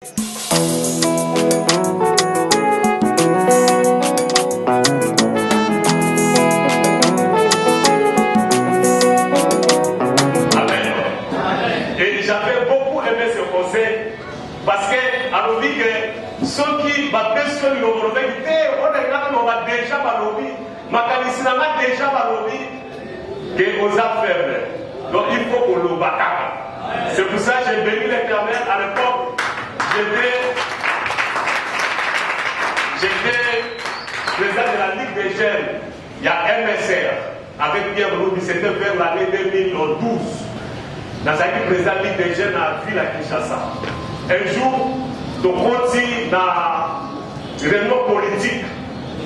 Et j'avais beaucoup aimé ce conseil parce que à l'objet que ceux qui battent sur le gouvernement, on va déjà balobi, Makanisina déjà balobi, que aux affaires. Donc il faut qu'on le batte. C'est pour ça que j'ai béni l'Éternel à l'époque. J'étais président de la Ligue des Jeunes. Il y a MSR avec Pierre Loubi, c'était vers l'année 2012. Dans sa vie président de la Ligue des Jeunes à Ville à Kinshasa. Un jour, nous continuons dans une réunion politique.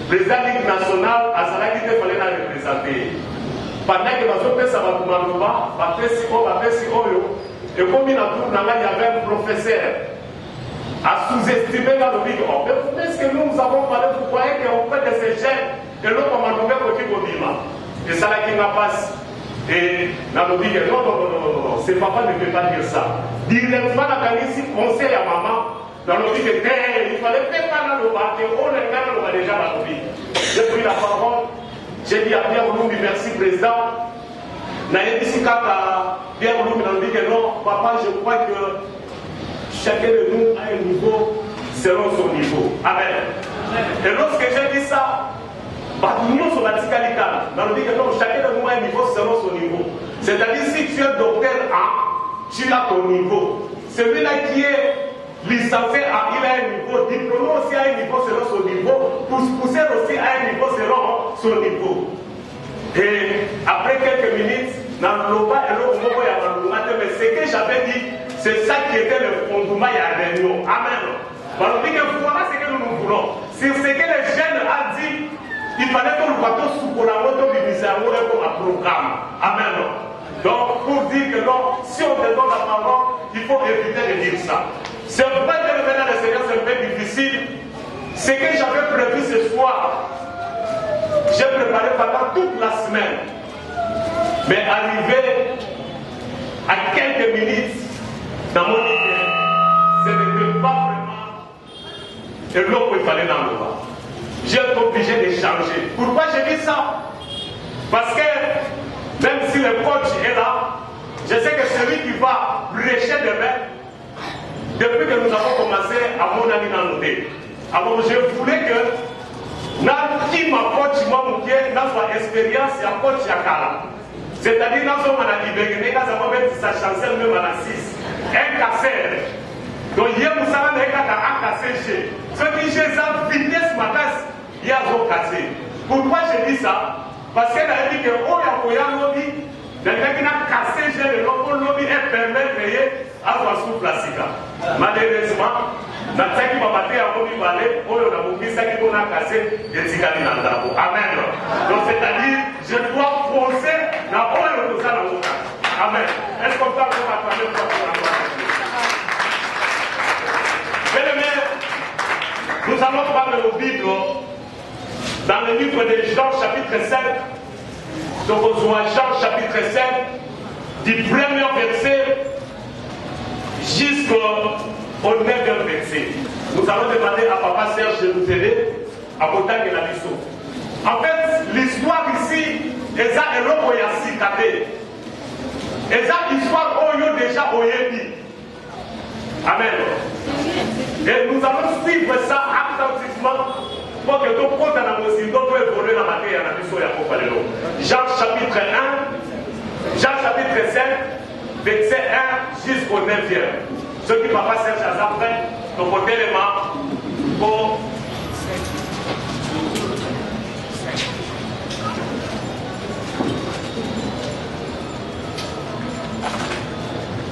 Le président de la Ligue nationale, à Zalaki, il fallait la représenter. Pendant que nous avons fait ça, et comme il y avait un professeur à sous-estimer dans le micro. Mais est-ce que nous avons parlé, vous croyez qu'on fait de ces jeunes et l'autre m'a nommé côté Bobima. Et ça là qui m'a passé. Et dans le micro, non, c'est papa ne peut pas dire ça. Directement, la ici, conseil à maman, dans le micro, il fallait faire pas dans le bar, on est déjà dans le micro. J'ai pris la parole, j'ai dit à Pierre Loumbi, merci président. Naïe ici, quand Pierre Loumbi m'a dit que non, papa, je crois que chacun de nous a un niveau selon son niveau. Amen. Et lorsque j'ai dit ça, nous sommes dans le dit que non, chacun de nous a un niveau selon son niveau. C'est-à-dire, si tu es docteur A, tu as ton niveau. Celui-là qui est licencié A, il a un niveau. Diplômé aussi a un niveau selon son niveau. Pousser aussi a un niveau selon son niveau. Et après quelques minutes, dans le loba et le moment, mais ce que j'avais dit, c'est ça qui était le fondement de la réunion. Amen. Alors, voilà ce que nous voulons. C'est ce que les jeunes ont dit. Il fallait que nous battions sous la moto du ministère comme un programme. Amen. Donc, pour dire que non, si on te donne la parole, il faut éviter de dire ça. C'est vrai que le venir de Seigneur, c'est un peu difficile. Ce que j'avais prévu ce soir, j'ai préparé pendant toute la semaine. Mais arrivé à quelques minutes dans mon idée, ce n'était pas vraiment et l'eau qu'il fallait dans le bas. J'ai été obligé de changer. Pourquoi j'ai dit ça? Parce que même si le coach est là, je sais que celui qui va prêcher demain, depuis que nous avons commencé à mon ami dans le thé. Alors je voulais que qui m'a coach, moi, mon pied, dans son expérience, il y a coach Yakala. C'est-à-dire, dans son management, quand ça va mettre sa chancelle même à la 6. Un casseur. Donc, il y a un cassé. Ce qui j'ai ça, vitesse, ma casse, il y a un cassé. Pourquoi j'ai dit ça? Parce qu'elle a dit que, oh, il y a un lobby, le mec qui a cassé, j'ai le lobby, elle permet de payer à son souffle plastique. Malheureusement, dans ce qui va battre à lobby, oh, on a beaucoup ça qui a cassé, et c'est qu'il a dans Amen. Donc, c'est-à-dire, je dois foncer dans le monde. Amen. Est-ce qu'on peut encore acclamer pour la gloire? Bien-aimés, nous allons parler de la Bible dans le livre de Jean chapitre 7. Donc Jean chapitre 7, du premier verset jusqu'au 9e verset. Nous allons demander à Papa Serge de nous aider à côté de la mission. En fait, l'histoire ici, c'est ça et l'autre est cité. Et ça, l'histoire, on est déjà au Yébi. Amen. Et nous allons suivre ça attentivement pour que tout le monde dans la musique, d'autres évoluer dans la matière, dans la mission de Jean chapitre 1, Jean chapitre 7, verset 1 jusqu'au 9e. Ceux qui ne vont pas chercher à ça après, donc au élément pour.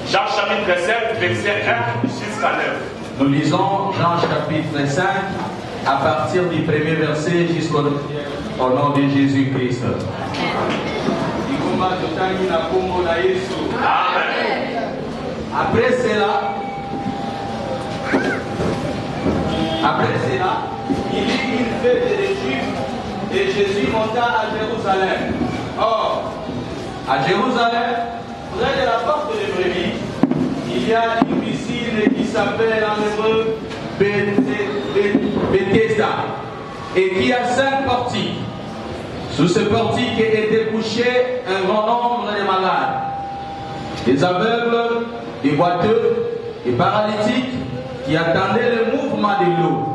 Jean chapitre 7, verset 1 jusqu'à 9. Nous lisons Jean chapitre 5 à partir du premier verset jusqu'au 9e au nom de Jésus-Christ. Amen. Après cela, il y eut une fête des Juifs et Jésus monta à Jérusalem. Or, à Jérusalem, près de la porte des brebis, il y a une piscine qui s'appelle en hébreu Bethesda et qui a 5 portiques. Sous ce portique étaient couchés un grand nombre de malades, des aveugles, des boiteux, des paralytiques qui attendaient le mouvement de l'eau.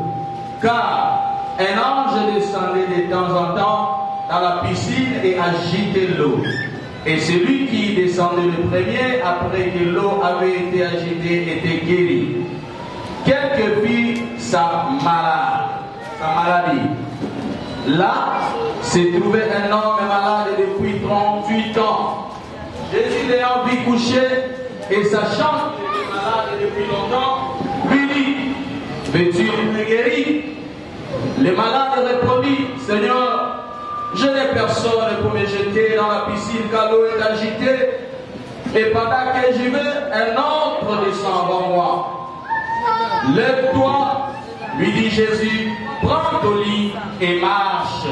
Car un ange descendait de temps en temps dans la piscine et agitait l'eau. Et celui qui descendait le premier, après que l'eau avait été agitée, était guéri. Quelle que fût sa maladie. Là se trouvait un homme malade depuis 38 ans. Jésus l'ayant vu coucher et sachant qu'il était malade depuis longtemps, lui dit: veux-tu me guérir? Le malade répondit: Seigneur, je n'ai personne pour me jeter dans la piscine car l'eau est agitée, et pendant que j'y vais, un autre descend avant moi. Lève-toi, lui dit Jésus, prends ton lit et marche.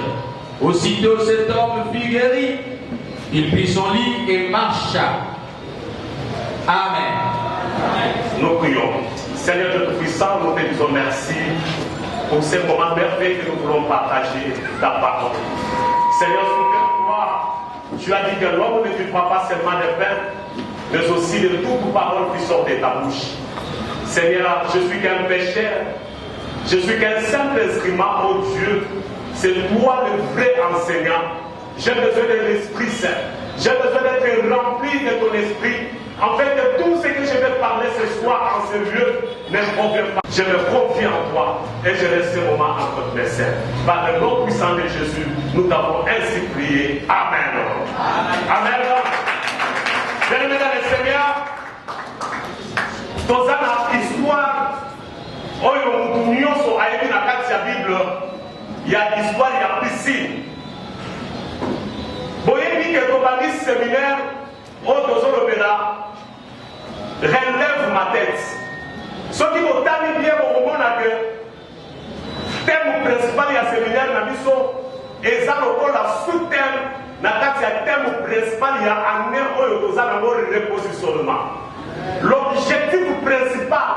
Aussitôt cet homme fut guéri, il prit son lit et marcha. Amen. Nous prions. Seigneur de Tout-Puissant, nous te disons merci pour ces moments merveilleux que nous voulons partager ta parole. Seigneur, souviens-toi, tu as dit que l'homme ne vivra pas seulement de pain, mais aussi de toute parole qui sort de ta bouche. Seigneur, je suis qu'un pécheur, je suis qu'un simple instrument, oh Dieu. C'est toi le vrai enseignant. J'ai besoin de l'Esprit Saint. J'ai besoin d'être rempli de ton esprit. En fait, de tout ce que je vais parler ce soir en ce lieu ne provient pas. Je me confie en toi et je laisse ce moment entre mes mains. Par le nom puissant de Jésus, nous t'avons ainsi prié. Amen. Amen. Bien-aimés dans le Seigneur, dans une histoire, oyo nyonso ayebi na kati ya Bible, il y a l'histoire, il y a piscine. Boyebi que tobandi séminaire, relève ma tête. Ce qui m'a dit bien au moment que le thème principal du séminaire na biso et ça la sous-thème na kati ya thème principal ya amener oyo tozana ngo repositionnement. L'objectif principal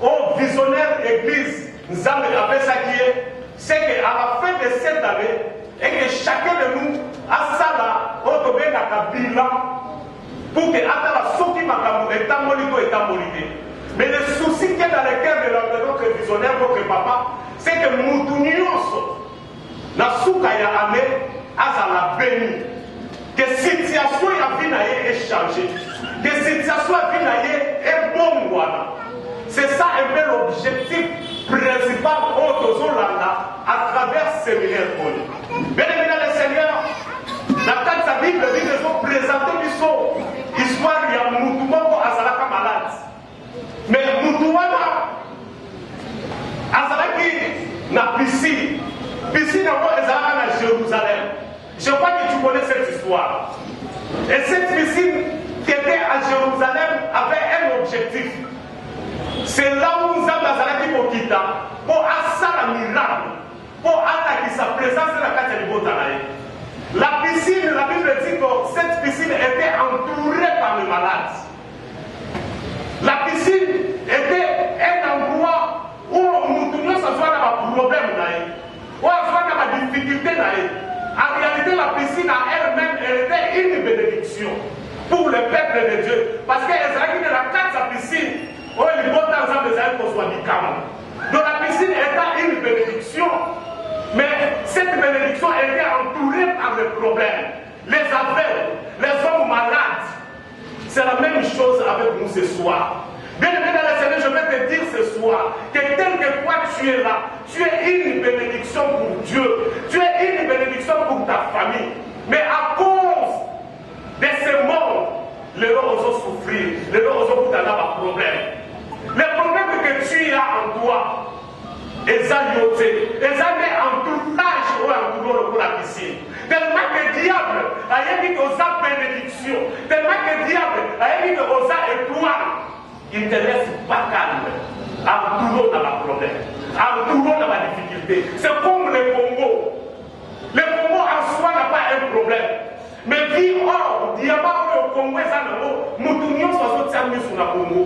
au visionnaire église Nzambe appelle ça qui est, c'est qu'à la fin de cette année et que chacun de nous a ça là autobé na bilan pour que atala soki makambo etambolito etambolité. Mais le souci qui est dans le cœur de notre visionnaire, notre papa, c'est que mutu nyonso na suka ya ame azala béni. Que situation ya vie na ye est changée. Que situation ya vie na ye est bonne wana. C'est ça un peu l'objectif principal à travers ce séminaire. Bien-aimés dans le Seigneur, la tête de sa Bible dit qu'ils ont présenté l'histoire de Moutoumoko Azalaka malade. Mais Moutouana Azalaki na piscine. Piscine à Jérusalem. Je crois que tu connais cette histoire. Et cette piscine qui était à Jérusalem avait un objectif. C'est là où nous avons Azalaki Mokita pour assarer un miracle, pour attaquer sa présence dans la carte du Botanaï. La piscine, la Bible dit que cette piscine était entourée par les malades. La piscine était un endroit où nous ne sommes pas de problème, où on a des difficultés. En réalité, la piscine à elle-même, elle était une bénédiction pour le peuple de Dieu. Parce qu'elle s'agit de la carte de la piscine. Donc la piscine était une bénédiction, mais cette bénédiction était entourée par des problèmes. Les aveugles, les hommes malades. C'est la même chose avec nous ce soir. Bien aimé dans le Seigneur, je vais te dire ce soir que tel que toi tu es là, tu es une bénédiction pour Dieu, tu es une bénédiction pour ta famille. Mais à cause de ce monde, les gens osent souffrir, les gens osent avoir des problèmes. Les problèmes que tu as en toi, ils ont des entourage pour la piscine. Tellement que le diable a dit aux bénédiction, tellement que le diable a dit aux étoiles, il ne te laisse pas calme, entouré dans la problème, entouré dans la difficulté. C'est comme le Congo. Le Congo en soi n'a pas un problème. Mais vie hors, diamant au Congo, ça n'a pas. Nous tournions sur ce terme sur le Congo.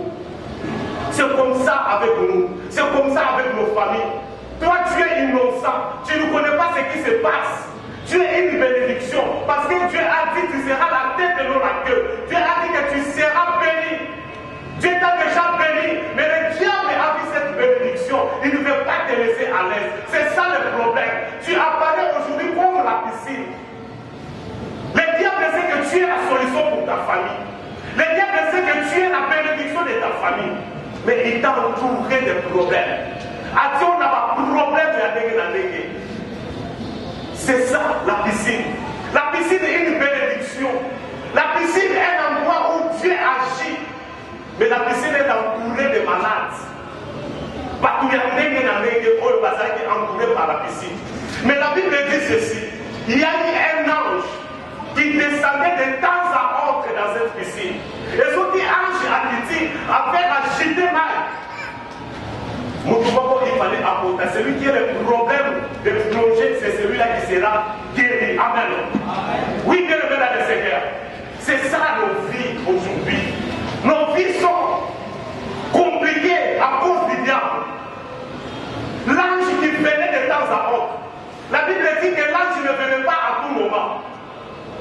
C'est comme ça avec nous. C'est comme ça avec nos familles. Toi, tu es innocent. Tu ne connais pas ce qui se passe. Tu es une bénédiction. Parce que Dieu a dit que tu seras la tête et non la queue. Dieu a dit que tu seras béni. Dieu t'a déjà béni. Mais le diable a vu cette bénédiction. Il ne veut pas te laisser à l'aise. C'est ça le problème. Tu apparais aujourd'hui comme la piscine. Le diable sait que tu es la solution pour ta famille. Le diable sait que tu es la bénédiction de ta famille. Mais il t'a entouré de problèmes. A dit on n'a pas de problème de la dégué. C'est ça la piscine. La piscine est une bénédiction. La piscine est un endroit où Dieu agit. Mais la piscine est entourée de malades. Partout il y a des gens qui sont entourés par la piscine. Mais la Bible dit ceci. Il y a eu un ange qui descendait de temps à autre dans cette piscine. Et ce petit ange a dit, avait agité mal. Il fallait apporter. Celui qui a le problème de plonger, c'est celui-là qui sera guéri. Amen. Oui, bien aimé dans le Seigneur. C'est ça nos vies aujourd'hui. Nos vies sont compliquées à cause du diable. L'ange qui venait de temps à autre. La Bible dit que l'ange ne venait pas à tout moment.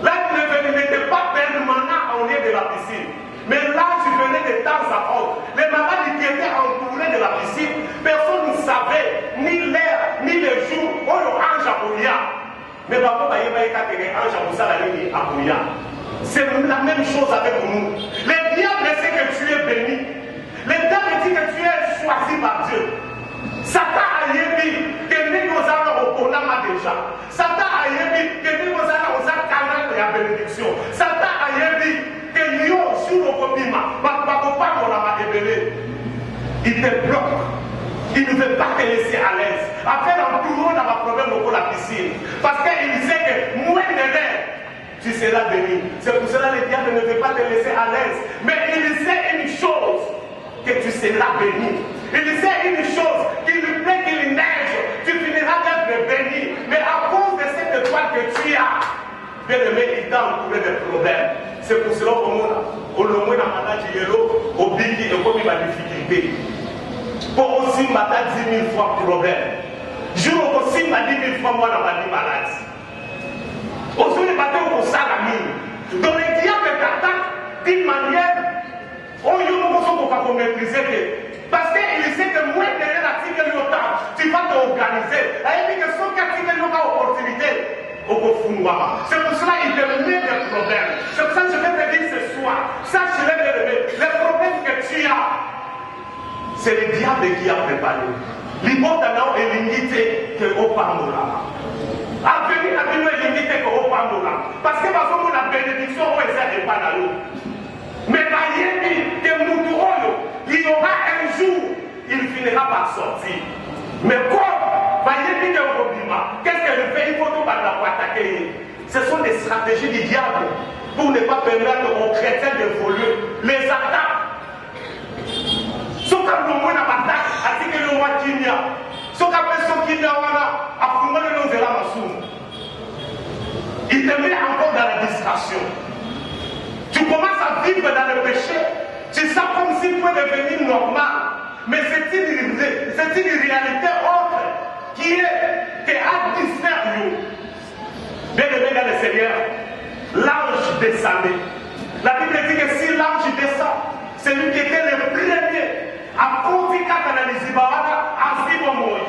L'ange n'était pas permanent en lieu de la piscine. Mais l'ange venait de temps à autre. Les malades qui étaient entourés de la piscine, personne ne savait ni l'heure, ni le jour où l'ange a bouillé. Mais c'est la même chose avec nous. Le diable sait que tu es béni. Le diable dit que tu es choisi par Dieu. Satan a dit que nous allons au Ponama déjà. Satan a dit que nous allons au canal de la bénédiction. Satan a dit que nous sur le copima, il te bloque. Il ne veut pas te laisser à l'aise. Après l'entourage dans ma problème pour la piscine. Parce qu'il sait que moins de l'air, tu seras béni. C'est pour cela que le diable ne veut pas te laisser à l'aise. Mais il sait une chose, que tu seras béni. Il sait une chose, qu'il lui plaît qu'il neige, tu finiras d'être béni. Mais à cause de cette étoile que tu as, bien aimé, il t'a entouré de problèmes. C'est pour cela qu'on le met dans la maladie, au bigi et comme il a difficulté. Pour aussi m'attendre 10 000 fois problème. Je aussi m'a 10 000 fois moi dans ma vie malade. Aujourd'hui, les bateaux pour ça la mine. Donc le diable t'attaque d'une manière où il ne peut pas maîtriser. Parce qu'il sait que moi, derrière la tigre de l'OTAN, tu vas t'organiser. Il dit que son cas tigre de l'OTAN opportunité. C'est pour cela qu'il te met des problèmes. C'est pour ça que je vais te dire ce soir. Sache les problèmes que tu as. C'est le diable qui a préparé. L'important est l'unité que au Pandola. À venir à venir l'unité que au Pandola. Parce que par exemple la bénédiction au Eza n'est pas là. Mais par que nous il y aura un jour, il finira par sortir. Mais comme qu'est-ce qu'elle fait? Il faut tout attaquer. Ce sont des stratégies du diable pour ne pas permettre aux chrétiens d'évoluer. Les attaques. Ce qu'on a besoin d'attaque, à dire que le roi Kinya, ce qu'on a besoin de Kinya, à fonder le nom de la Massoum. Il te met encore dans la distraction. Tu commences à vivre dans le péché. Tu sens comme s'il peut devenir normal. Mais c'est une réalité autre qui a disparu. Bien aimé dans le Seigneur, l'ange descendait. La Bible dit que si l'ange descend, c'est lui qui était le premier. A kontika kana lisibawana a vivre moi.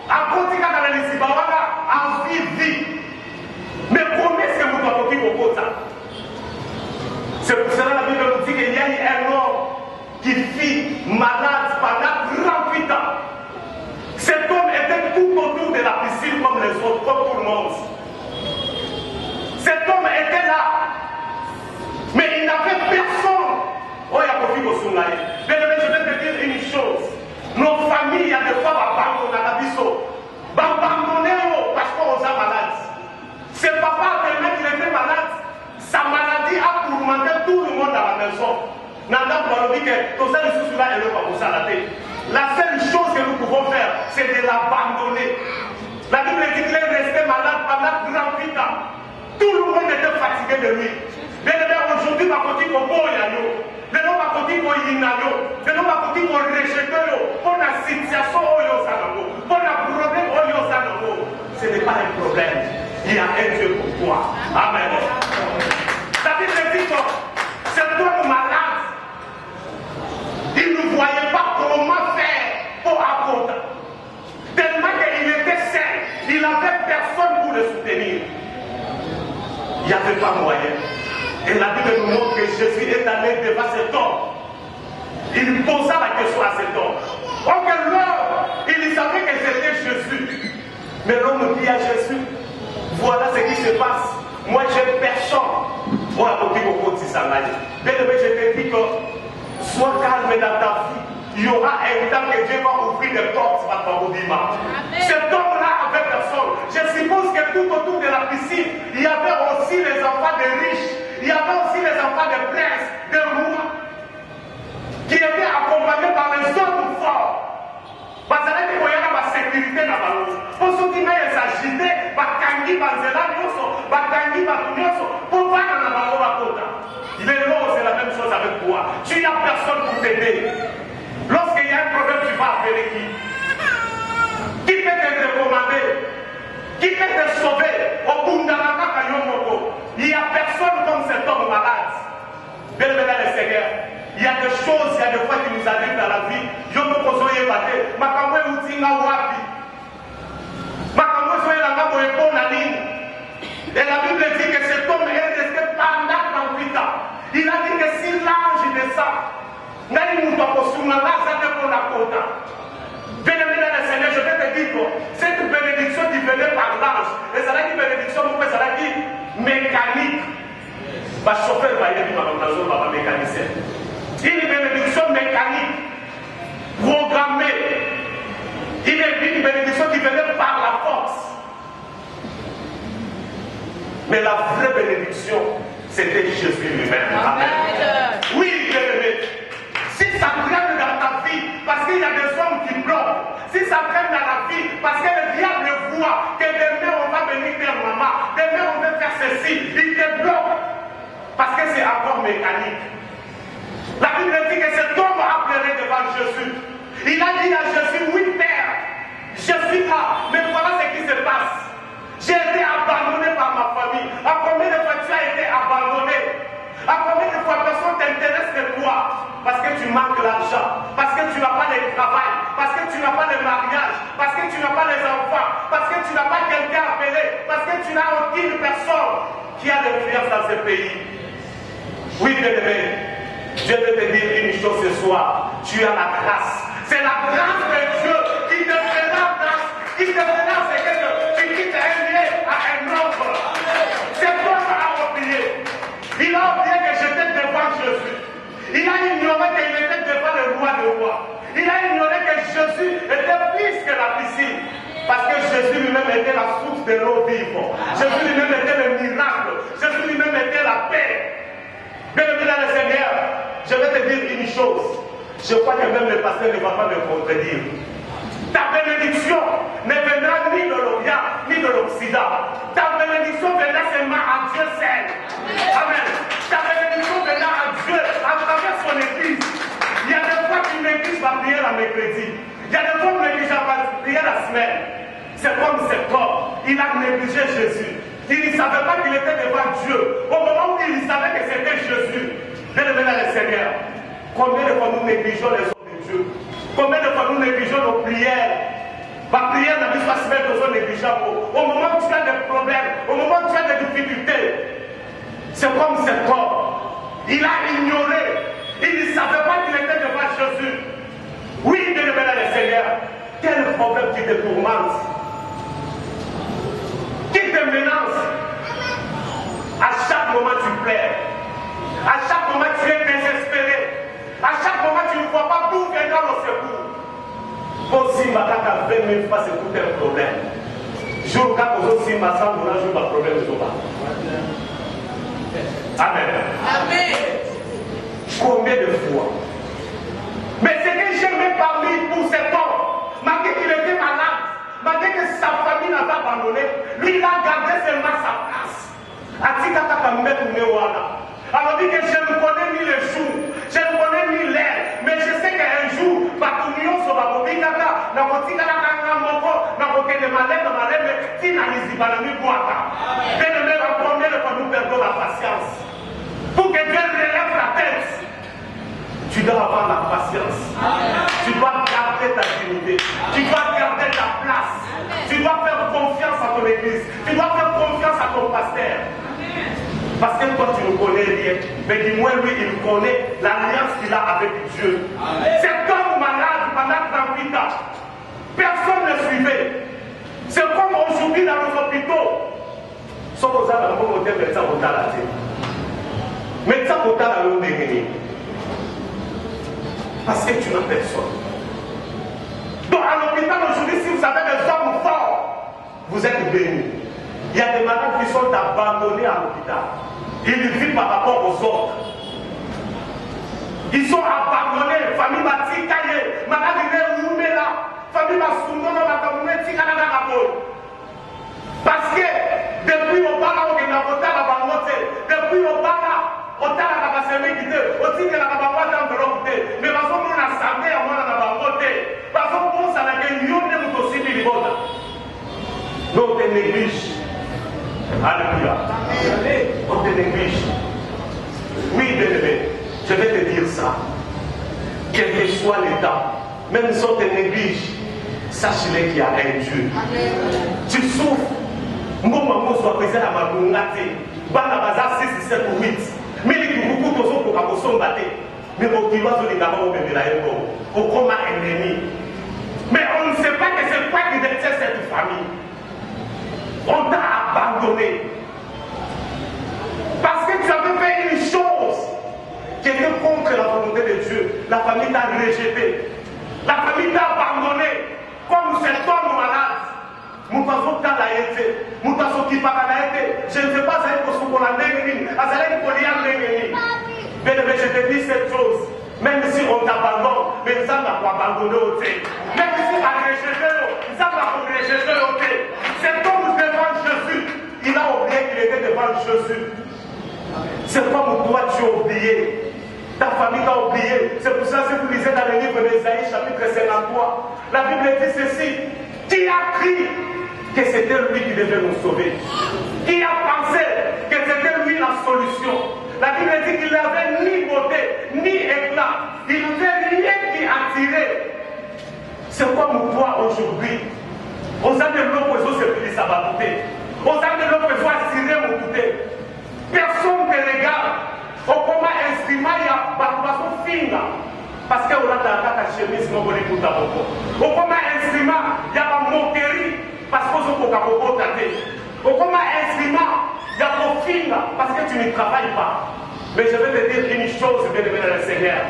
A kontika kana lisibawana a vivre. Mais comment est-ce que vous doit vivre au côté? C'est pour cela que la Bible nous dit qu'il y a eu un homme qui fit malade pendant 38 ans. Cet homme était tout autour de la piscine comme les autres, comme tout le monde. Cet homme était là. Mais il n'avait personne. Oh, il y a profité au soleil. Mais je vais te dire une chose. Nos familles, il y a des fois abandonnées à la biseau. Abandonnées parce qu'on est malade. C'est papa tellement qu'il était malade. Sa maladie a tourmenté tout le monde dans la maison. La seule chose que nous pouvons faire, c'est de l'abandonner. La Bible dit qu'il est resté malade pendant 38 ans. Tout le monde était fatigué de lui. Aujourd'hui, ma petite Bobo, il y a nous. bakoki koyina yo, lelo bakoki korejete yo, pour la situation oyo ozango, pour la problème oyo ozango. Ce n'est pas un problème. Il y a un Dieu pour toi. Amen. Ça veut dire que cet homme malade, il ne voyait pas comment faire pour apporter. Tellement qu'il était seul, il n'avait personne pour le soutenir. Il n'y avait pas moyen. Et la Bible nous montre que Jésus est allé devant cet homme. Il posa la question à cet homme. Or que l'homme, il savait que c'était Jésus. Mais l'homme dit à Jésus, voilà ce qui se passe. Moi, j'ai personne. Moi, je te dis que sois calme dans ta vie. Il y aura un temps que Dieu va ouvrir des portes à ton mouvement. Cet homme-là avait personne. Je suppose que tout autour de la piscine, il y avait aussi les enfants des riches. Il y avait aussi les enfants des princes, des rois, qui étaient accompagnés par les hommes forts. Parce que il y a la sécurité dans la route. Pour ceux qui s'agitaient, Bakangi, Banzela, Bakangi, Bakunyoso, pour voir dans la route. Il est là, c'est la même chose avec toi. Tu n'as personne pour t'aider. Lorsqu'il y a un problème, tu vas appeler qui? Qui peut te recommander? Qui peut te sauver? Il n'y a personne comme cet homme malade. Bien le Seigneur, il y a des choses, il y a des fois qui nous arrivent dans la vie. Je me pose au yébaté. Makamwe utinga wapi. Makamwe soye la mabo et bon ligne. Et la Bible dit que cet homme est resté pendant 38 ans. Il a dit que si l'ange descend, bien-aimé le Seigneur, je vais te dire que cette bénédiction qui venait par l'ange, et ça dit bénédiction, pourquoi ça dit mécanique. Le chauffeur va y aller, ma mécanicien. Une bénédiction mécanique, programmée. Une bénédiction qui venait par la force. Mais la vraie bénédiction, c'était Jésus lui-même. Amen. Oui, bien-aimé. Si ça traîne dans ta vie, parce qu'il y a des hommes qui bloquent, si ça traîne dans la vie, parce que le diable voit que demain on va venir faire maman, demain on va faire ceci, il te bloque, parce que c'est encore mécanique. La Bible dit que cet homme a pleuré devant Jésus. Il a dit à Jésus, oui Père, je suis là, mais voilà ce qui se passe. J'ai été abandonné par ma famille. À combien de fois tu as été abandonné? À combien de fois personne t'intéresse que toi? Parce que tu manques l'argent, parce que tu n'as pas de travail, parce que tu n'as pas de mariage, parce que tu n'as pas les enfants, parce que tu n'as pas quelqu'un à appeler, parce que tu n'as aucune personne qui a l'influence dans ce pays. Oui, bien-aimé, je vais te dire une chose ce soir. Tu as la grâce. C'est la grâce de Dieu qui te fera grâce, qui te fera ce que tu quittes un lieu à un autre. C'est toi qui as oublié. Il a oublié que j'étais devant Jésus. Il a ignoré qu'il était devant le roi des rois. Il a ignoré que Jésus était plus que la piscine. Parce que Jésus lui-même était la source de l'eau vive. Jésus lui-même était le miracle. Jésus lui-même était la paix. Bien-aimé dans le Seigneur, je vais te dire une chose. Je crois que même le pasteur ne va pas me contredire. Ta bénédiction ne viendra ni de l'Orient ni de l'Occident. Ta bénédiction viendra seulement à Dieu seul. Amen. Ta bénédiction viendra à Dieu à travers son église. Il y a des fois qu'une église va prier la mercredi. Il y a des fois qu'une église va prier la semaine. C'est comme cet homme. Il a négligé Jésus. Il ne savait pas qu'il était devant Dieu. Au moment où il savait que c'était Jésus. Bien-aimé dans le Seigneur, combien de fois nous négligeons les hommes de Dieu? Combien de fois nous négligeons nos prières? Ma prière n'a pas se mettre aux négligeables. Au moment où tu as des problèmes, au moment où tu as des difficultés, c'est comme cet homme. Il a ignoré. Il ne savait pas qu'il était devant Jésus. Oui, bien-aimé dans le Seigneur, quel problème qui te tourmente? Qui te menace? À chaque moment tu pleures. À chaque moment tu es désespéré. À chaque moment tu ne vois pas d'où viendra le secours. Aussi, ma caca 20 000 fois c'est tout un problème. Jour quand vous aussi ma sang, vous n'avez pas de problème de tout. Amen. Amen. Combien de fois? Mais ce que j'aimais parmi pour cet homme, malgré qu'il était malade, malgré que sa famille n'avait pas abandonné, lui il a gardé seulement sa place. Alors dit que je ne connais ni les jours, je ne connais ni perdons la patience. Pour que Dieu relève la tête, tu dois avoir la patience. Tu dois garder ta dignité. Tu dois garder ta place. Tu dois faire confiance à ton église. Tu dois faire confiance à ton pasteur. Parce que toi, tu ne connais rien. Mais dis-moi, lui, il connaît l'alliance qu'il a avec Dieu. Cet homme malade pendant 38 ans, personne ne suivait. C'est comme aujourd'hui dans nos hôpitaux. Sauf aux gens qui ont été médecins au Talaté. Médecins au Talaté, parce que tu n'as personne. Donc à l'hôpital aujourd'hui, si vous avez des hommes forts, vous êtes bénis. Il y a des malades qui sont abandonnés à l'hôpital. Ils vivent par rapport aux autres. Ils sont abandonnés. Famille Mati Kaye, malade est là. Famille Masundona, Matamouné, Tikanana Raboy. Parce que depuis au Bala, on est dans le depuis au Bala, on t'a la capacité de quitter, on dit que la capacité d'enveloppe, mais parce qu'on a santé à moi dans la banque, parce qu'on pense à la guérison de notre civil. Donc, on te néglige. Alléluia. On te néglige. Oui, bien-aimé, je vais te dire ça. Quel que soit l'état, même si on te néglige, sache-le qu'il y a un Dieu. Tu souffres. Moi, je suis présent à ma boungate. Bana baza 6, 7 ou 8. Mais les beaucoup de choses pour qu'on se batte. Mais au Kiwa, on est d'abord au Bénélaïko. Au coma ennemi. Mais on ne sait pas que c'est quoi qui détient cette famille. On t'a abandonné. Parce que tu avais fait une chose qui était contre la volonté de Dieu. La famille t'a rejeté. La famille t'a abandonné. Comme cet homme malade. Je ne sais pas si pour la mais je te dis cette chose. Même si on t'abandonne, mais ça n'a pas abandonné au thé. Même si on a rejeté, ça n'a pas rejeté au thé. Cet homme devant Jésus, il a oublié qu'il était devant Jésus. C'est comme toi tu as oublié. Ta famille t'a oublié. C'est pour ça que vous lisez dans le livre d'Ésaïe, chapitre 53. La Bible dit ceci. Qui a cru que c'était lui qui devait nous sauver? Qui a pensé que c'était lui la solution? La Bible dit qu'il n'avait ni beauté, ni éclat. Il n'avait rien qui attirait. C'est comme toi aujourd'hui. Aux âmes de l'eau, aux se dit ça va douter. Aux âmes de l'eau, aux attirer mon douter. Personne ne regarde. Au comment instrument, il y a façon fine. Parce qu'on a ta chemise, non, on écoute à beaucoup. Au comment instrument, il y a la moquerie. Parce qu'on a beaucoup de au comment instrument, il y a ton film parce que tu ne travailles pas. Mais je vais te dire une chose, bien aimé dans le Seigneur.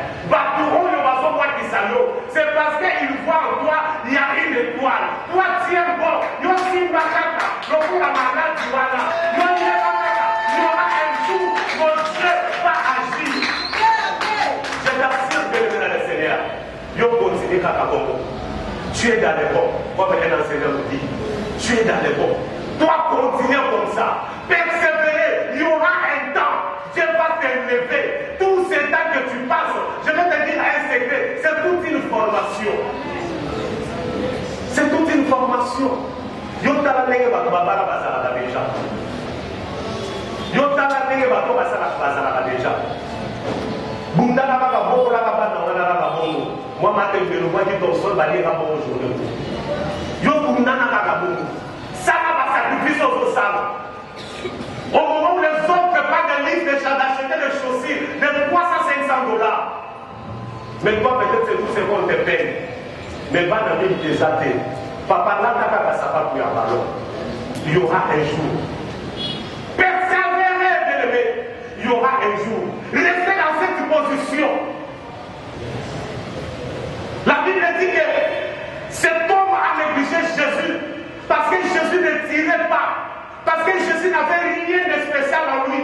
C'est parce qu'il voit en toi, il y a une étoile. Toi, tiens bon. Il y a aussi une macaque. Il y aura un jour, mon Dieu va agir. Je t'assure, bien aimé dans le Seigneur. Il continue à Kakabongo. Tu es dans les bons, comme un enseignant nous dit. Tu es dans les bons. Toi, continue comme ça. Persévérer, il y aura un temps. Dieu va t'élever. Tout ce temps que tu passes, je vais te dire un secret, c'est toute une formation. C'est toute une formation. Yotala nenge bato babala bazala déjà. Yotala nenge bato bazala déjà. Bundala baka boko la baba na wana la bongo. Moi matin je le vois qui ton sol bali ka bongo journée. Yo bundana kaka bongo. Ça va sacrifice aux salles. Au moment où les autres préparent des livres déjà d'acheter des chaussures de 300-500 $. Mais toi peut-être c'est tout ce qu'on te paye. Mais pas dans les déjà t'es. Papa là t'as pas ça pas pour y ballon. Il y aura un jour. Persévérez, bien-aimé. Il y aura un jour. Restez dans cette position. La Bible dit que cet homme a négligé Jésus parce que Jésus ne tirait pas, parce que Jésus n'avait rien de spécial en lui.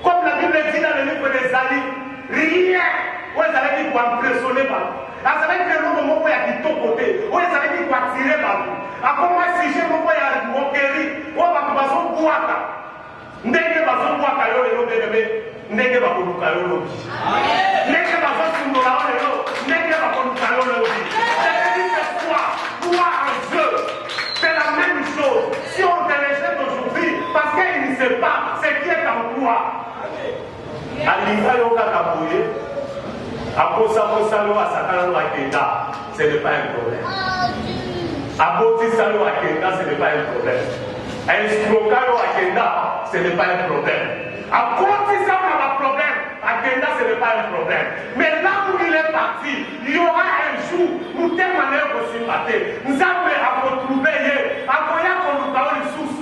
Comme la Bible dit dans le livre d'Ésaïe, rien. Oui, ça veut dire pour impressionner. Ça veut dire que l'homme il y a qui ton côté. Oui, ça veut dire pour attirer. Après moi, si j'ai mon il y a une moquerie. Oui, parce que je vais boire. Ndenge bazokwaka yo lelo bebebe ndenge bakoluka yo lobi ndenge bazosundola yo lelo ndenge bakoluka yo lobi c'est quoi foi. Alinga yoka kabouye, aposa lo asakana lo akenda, ce n'est pas un problème. Abotisa lo akenda, ce n'est pas un problème. Escroquer lo akenda, ce n'est pas un problème. Abotisa lo a un problème, akenda, ce n'est pas un problème. Mais là où il est parti, il y aura un jour où telle manière que je suis battu, nous avons à retrouver, à quoi qu'on nous parle de source.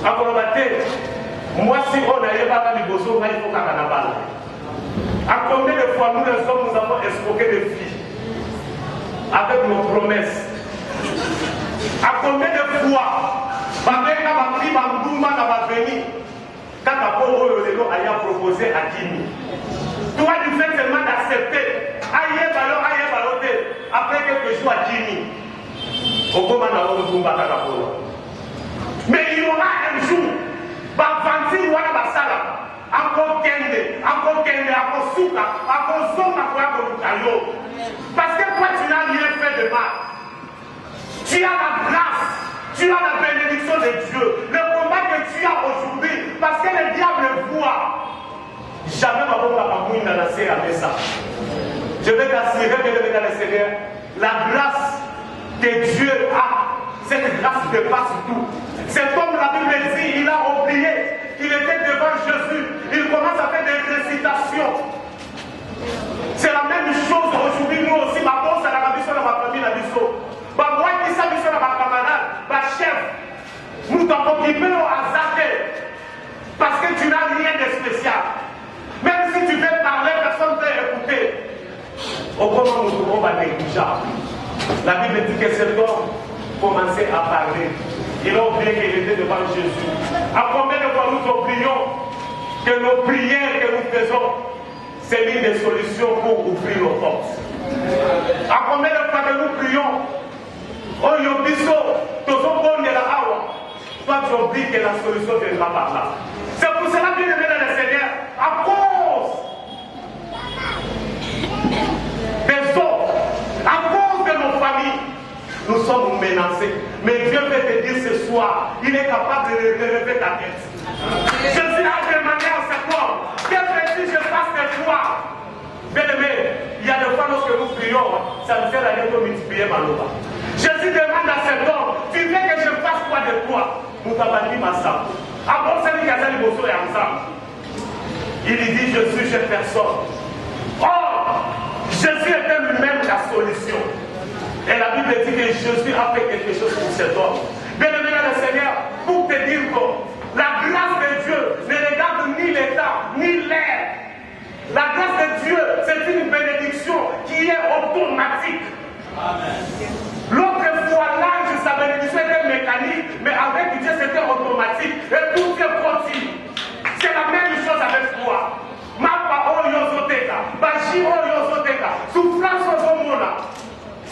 À quoi on va moi, si on n'avait pas les beaux il faut qu'à Canabal. À combien de fois nous, les hommes, nous avons escroqué des filles avec nos promesses? À combien de fois, avec ma fille, ma douma, ma venue, quand ta pauvre a proposé à Kimi, toi, tu fais seulement d'accepter. Aïe, ballon, après quelques jours à Kimi. Mais il y aura un jour. Bavanzi wana basala akokende akosuka akozonga kwa kolukayo parce que toi tu n'as rien fait de mal, tu as la grâce, tu as la bénédiction de Dieu. Le combat que tu as aujourd'hui, parce que le diable voit jamais je vais t'assurer que le Seigneur, la grâce que Dieu a, cette grâce dépasse tout. Cet homme, la Bible dit, il a oublié qu'il était devant Jésus. Il commence à faire des récitations. C'est la même chose aujourd'hui, nous aussi. Ma bosse à la mission de ma famille, la mission. Moi qui suis mission de ma camarade, ma chef, nous t'occupons à zater. Parce que tu n'as rien de spécial. Même si tu veux parler, personne ne peut écouter. Au moment où on va négligeable. La Bible dit que cet homme commençait à parler. Il a oublié qu'il était devant Jésus. À combien de fois nous oublions que nos prières que nous faisons, c'est l'une des solutions pour ouvrir nos portes. À combien de fois que nous prions, oh yobiso, toi tu oublies que la solution viendra par là. C'est pour cela, bien aimé dans le Seigneur, à cause des autres, à cause de nos familles, nous sommes menacés. Mais Dieu veut te dire ce soir, il est capable de relever ta tête. Jésus a demandé à cet homme, que veux-tu que je fasse de toi? Bien aimé, il y a des fois lorsque nous prions, ça nous fait aller pour multiplier ma loi. Jésus demande à cet homme, tu veux que je fasse quoi de toi? Nous t'avons dit ma sœur. Avant celui qui a dit le et ensemble, il lui dit, je suis cette personne. Or, Jésus était lui-même la solution. Et la Bible dit que Jésus a fait quelque chose pour cet homme. Bien-aimé dans le Seigneur, pour te dire que la grâce de Dieu ne regarde ni l'état, ni l'air. La grâce de Dieu, c'est une bénédiction qui est automatique. Amen. L'autre fois, l'ange, sa bénédiction était mécanique, mais avec Dieu, c'était automatique. Et tout est possible. C'est la même chose avec toi.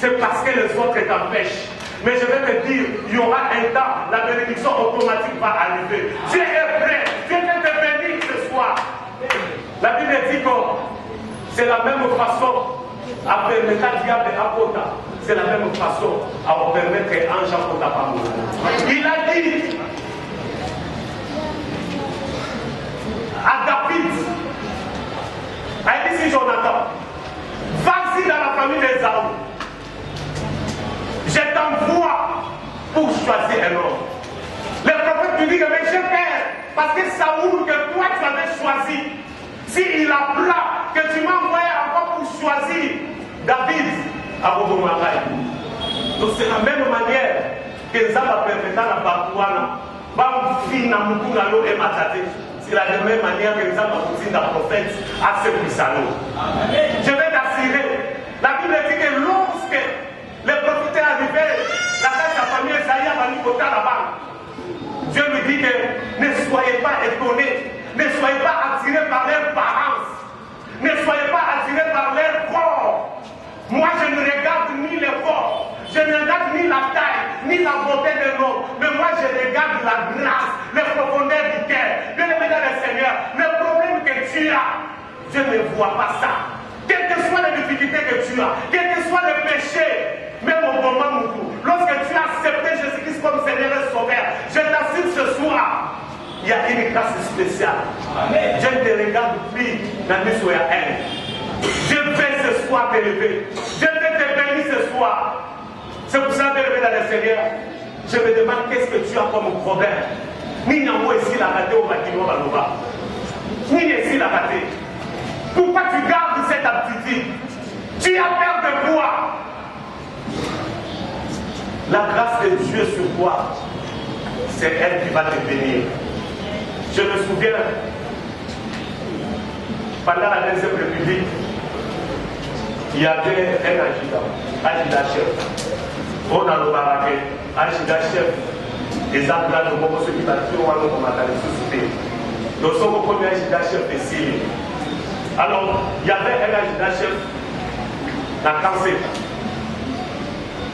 C'est parce que les autres t'empêchent. Mais je vais te dire, il y aura un temps, la bénédiction automatique va arriver. Dieu est prêt. Dieu vient te bénir ce soir. La Bible dit que c'est la même façon à permettre à diable à Kota. C'est la même façon à permettre à Ange à Kota. Il a dit à David, a dit si Jonathan, vas-y dans la famille des Saoul. Je t'envoie pour choisir un homme. Le prophète lui dit que mais j'ai peur parce que Saoul que toi tu avais choisi, s'il apprend que tu m'as envoyé encore pour choisir David à Bobomakai. Donc c'est la même manière que Zaba préféta la Bakouana, Bamfina Mukunalo et Matate. C'est la même manière que Zaba Poutine la prophète à ce Bissalo. Je vais t'assurer, la Bible dit que lorsque le prophète est arrivé, la tête de sa famille Esaïe a venu côté là-bas. Dieu lui dit que ne soyez pas étonnés, ne soyez pas attirés par leur apparence, ne soyez pas attirés par leur corps. Moi je ne regarde ni le corps, je ne regarde ni la taille, ni la beauté de l'homme, mais moi je regarde la grâce, les profondeurs du cœur. Bien aimé dans le Seigneur, le problème que tu as, Dieu ne voit pas ça. Quelles que soient les difficultés que tu as, quel que soit le péché, même au moment où lorsque tu as accepté Jésus-Christ comme Seigneur et Sauveur, je t'assure ce soir, il y a une grâce spéciale. Dieu te regarde plus dans le soir à elle. Dieu veut ce soir t'élever. Dieu veut te bénir ce soir. C'est pour ça que je vais dans le Seigneur. Je me demande qu'est-ce que tu as comme problème. Ni n'en ici la raté au bâtiment Baloba. Ni ici la raté. Pourquoi tu gardes cette aptitude? Tu as peur de quoi? La grâce de Dieu sur toi, c'est elle qui va te bénir. Je me souviens, pendant la Deuxième République, il y avait un agida chef. On a le baraquet, agida chef, des agida de beaucoup ceux qui battent sur moi, comme à la société. Nous sommes au premier agida chef de Syrie. Alors, il y avait un agida chef dans le cancer.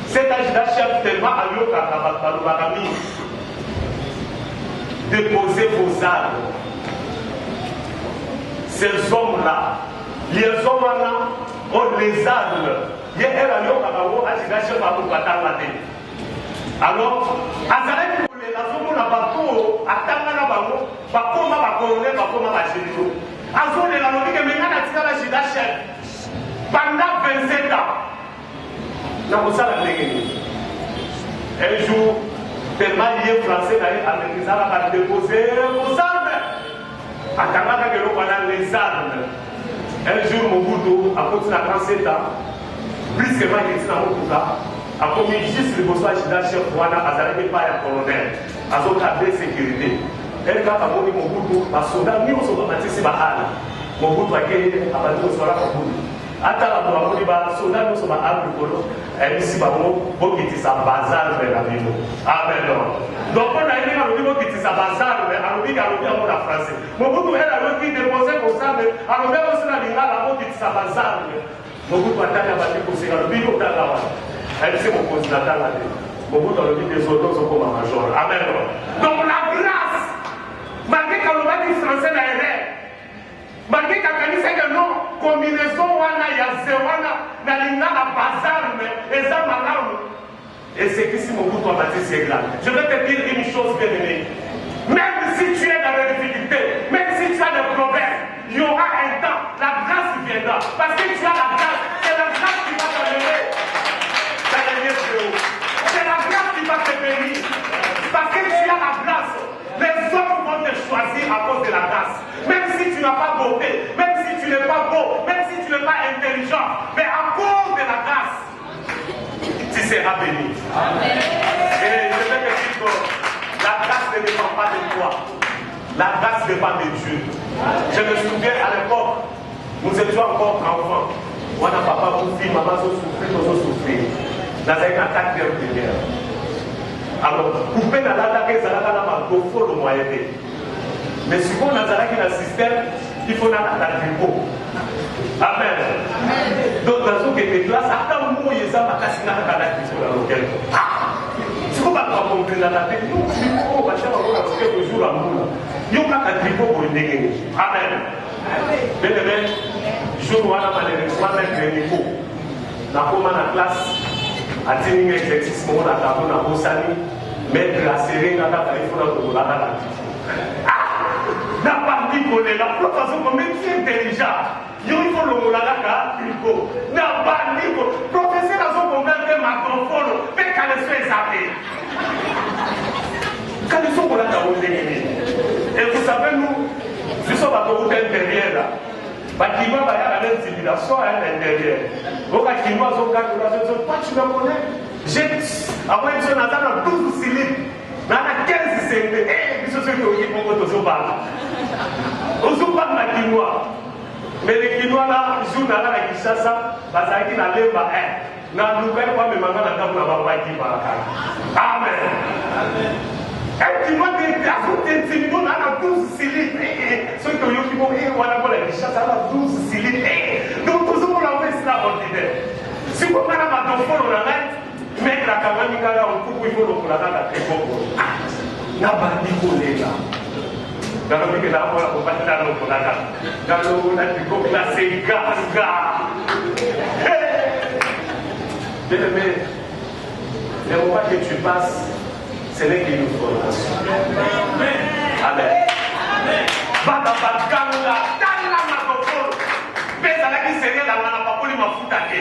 Cet agida chef tellement à l'Okabakarami déposer vos armes. Ces hommes-là, les hommes-là ont les armes. Alors, Azarek, les hommes na bateau, atanga bango, bakoma bakolonel, bakoma bajero. Azon les lalobi que maintenant na tika la agida chef. Pendant 27 ans. Un jour, tellement lié français avec les armes à déposer aux armes. À Kanaka, les armes. Un jour, Mobutu, à cause de la 37 ans, plus que moi, il était dans mon cas, a commis juste le besoin de chef Rwanda, à Zarek pas un colonel, à son cadre de sécurité. Elle a commis Mobutu, à soldat, ni au soldat, c'est pas Mobutu a gagné à partir de ce moment-là. Ata la mwa ba soda no so ba agricolo et ici ba mo bo kiti sa bazar de la bibo. Amen. Donc on a dit que bo kiti sa bazar mais a lobi ka lobi en français. Mo butu era lo ki déposer pour ça mais a lobi o sina linga la bo kiti sa bazar. Mo butu ataka ba ti ko se ka lobi ko ta la wa. Elle c'est mon candidat là. Mo butu lobi des autres sont comme major. Amen. Donc la grâce malgré que lobi français na erreur. Malgré que kanisa que non combinaison wana ya zewana na linga na bazar mais eza malamu et c'est que si mon goût doit bâtir c'est grave. Je vais te dire une chose bien aimée. Même si tu es dans la difficulté, même si tu as des problèmes, il y aura un temps, la grâce viendra. Parce que tu as la grâce, c'est la grâce qui va t'amener dans les lieux de haut. C'est la grâce qui va te bénir. Parce que tu as la grâce. Les hommes vont te choisir à cause de la grâce. Même si tu n'as pas beauté, même si tu n'es pas beau, même si tu n'es pas intelligent, mais à cause de la grâce, tu seras béni. Amen. Et je vais te dire que la grâce ne dépend pas de toi. La grâce dépend de Dieu. Je me souviens à l'époque, nous étions encore enfants. Moi, papa, mon fils, maman, nous souffrir. Dans un 4e primaire. Alors, couper dans l'attaque, ça va dans le moyen. Mais si on a un système, il faut dans la tricot. Amen. Donc, dans ce qui est classe, à un moment, il y a un cassina dans la tricot dans lequel. Si on va pas comprendre la tête, nous, on va faire quelques jours à nous. Il y a un tricot pour le dégainer. Amen. Bien aimé, je vois malheureusement un niveau. Dans la classe, à tenir un exercice, on a tapé dans le sali, mettre la série dans la téléphone dans la n'a pas dit qu'on est là, de toute façon, comme tu es intelligent, il faut le moulaka, il faut. N'a pas dit qu'on professeur dans son convaincre macrophone, mais quand les soins zappés. Quand les soins qu'on a gagné. Et vous savez, nous, nous sommes à côté intérieur là. Bâtiment, il y a la civilisation à l'intérieur. Donc, bâtiment, ils ont gagné, toi, tu me connais. J'ai, avant, ils sont dans 12 cylindres. Dans la 15 cylindres. Et, ils se sont dit, on va te parler. On se parle de quinoa. Mais les quinoa là, ils jouent dans la Kishasa, parce qu'ils n'ont pas un. N'a pas pas mais maintenant, on n'a pas qui par la Amen. Et tu vois des cylindres, on a 12 cylindres. Ceux qui ont dit, on a la Kishasa, on a 12 cylindres. Donc, tout le monde a fait cela ordinaire. Si vous avez un enfant, on arrête. Mettre la caméra en coupe, il faut le faire dans la tricot. N'a pas dit qu'on est là. Dans le pays, là, on va pas faire dans le Canada. Dans le tricot, là, c'est gaga. Bien aimé, les repas que tu passes, ce n'est qu'une formation. Amen. Bata baganga, tala makofolo. Pesa la qui serait la mana papoli ma foutake.